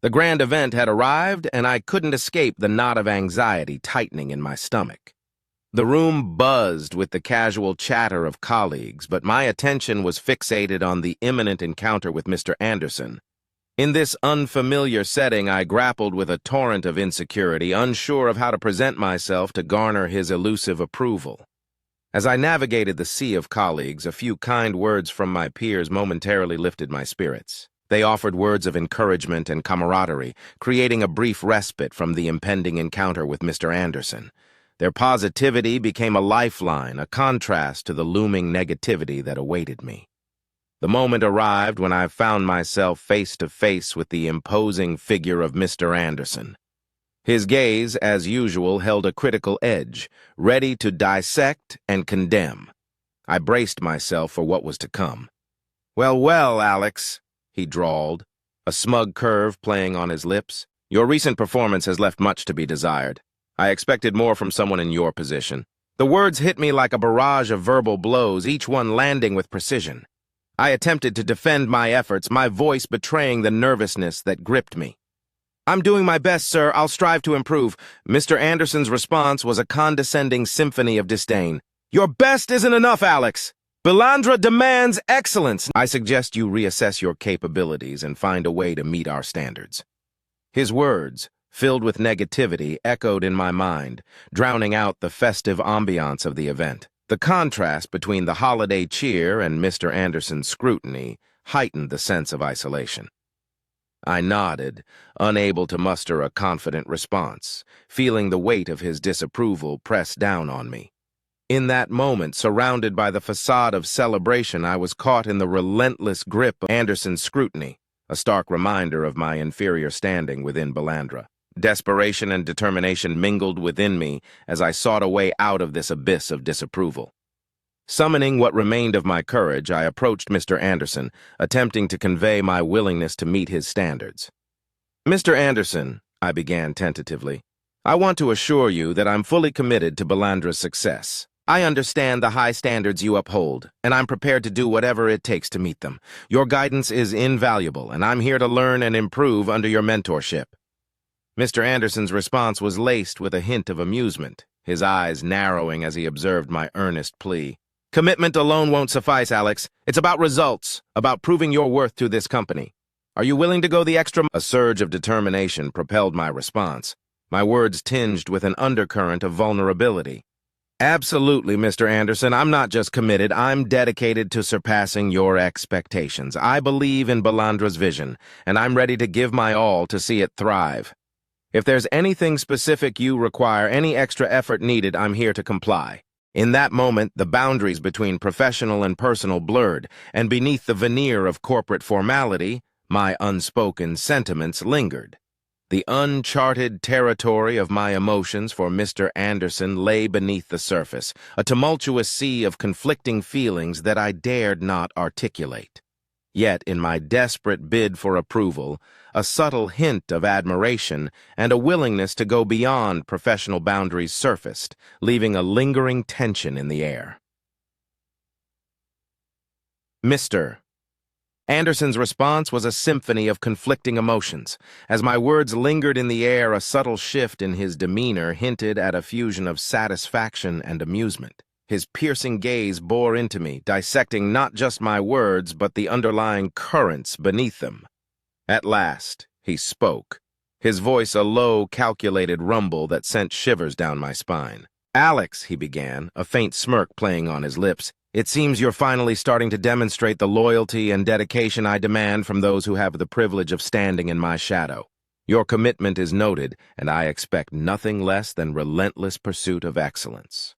The grand event had arrived, and I couldn't escape the knot of anxiety tightening in my stomach. The room buzzed with the casual chatter of colleagues, but my attention was fixated on the imminent encounter with Mr. Anderson. In this unfamiliar setting, I grappled with a torrent of insecurity, unsure of how to present myself to garner his elusive approval. As I navigated the sea of colleagues, a few kind words from my peers momentarily lifted my spirits. They offered words of encouragement and camaraderie, creating a brief respite from the impending encounter with Mr. Anderson. Their positivity became a lifeline, a contrast to the looming negativity that awaited me. The moment arrived when I found myself face to face with the imposing figure of Mr. Anderson. His gaze, as usual, held a critical edge, ready to dissect and condemn. I braced myself for what was to come. Well, Alex," he drawled, a smug curve playing on his lips. "Your recent performance has left much to be desired. I expected more from someone in your position." The words hit me like a barrage of verbal blows, each one landing with precision. I attempted to defend my efforts, my voice betraying the nervousness that gripped me. "I'm doing my best, sir. I'll strive to improve." Mr. Anderson's response was a condescending symphony of disdain. "Your best isn't enough, Alex. Bilandra demands excellence. I suggest you reassess your capabilities and find a way to meet our standards." His words, filled with negativity, echoed in my mind, drowning out the festive ambiance of the event. The contrast between the holiday cheer and Mr. Anderson's scrutiny heightened the sense of isolation. I nodded, unable to muster a confident response, feeling the weight of his disapproval press down on me. In that moment, surrounded by the facade of celebration, I was caught in the relentless grip of Anderson's scrutiny, a stark reminder of my inferior standing within Bilandra. Desperation and determination mingled within me as I sought a way out of this abyss of disapproval. Summoning what remained of my courage, I approached Mr. Anderson, attempting to convey my willingness to meet his standards. "Mr. Anderson," I began tentatively, "I want to assure you that I'm fully committed to Bilandra's success. I understand the high standards you uphold, and I'm prepared to do whatever it takes to meet them. Your guidance is invaluable, and I'm here to learn and improve under your mentorship." Mr. Anderson's response was laced with a hint of amusement, his eyes narrowing as he observed my earnest plea. "Commitment alone won't suffice, Alex. It's about results, about proving your worth to this company. Are you willing to go the extra?" A surge of determination propelled my response, my words tinged with an undercurrent of vulnerability. "Absolutely, Mr. Anderson. I'm not just committed, I'm dedicated to surpassing your expectations. I believe in Bilandra's vision, and I'm ready to give my all to see it thrive. If there's anything specific you require, any extra effort needed, I'm here to comply." In that moment, the boundaries between professional and personal blurred, and beneath the veneer of corporate formality, my unspoken sentiments lingered. The uncharted territory of my emotions for Mr. Anderson lay beneath the surface, a tumultuous sea of conflicting feelings that I dared not articulate. Yet, in my desperate bid for approval, a subtle hint of admiration and a willingness to go beyond professional boundaries surfaced, leaving a lingering tension in the air. "Mr. Anderson's response was a symphony of conflicting emotions. As my words lingered in the air, a subtle shift in his demeanor hinted at a fusion of satisfaction and amusement. His piercing gaze bore into me, dissecting not just my words, but the underlying currents beneath them. At last, he spoke, his voice a low, calculated rumble that sent shivers down my spine. "Alex," he began, a faint smirk playing on his lips, "it seems you're finally starting to demonstrate the loyalty and dedication I demand from those who have the privilege of standing in my shadow. Your commitment is noted, and I expect nothing less than relentless pursuit of excellence."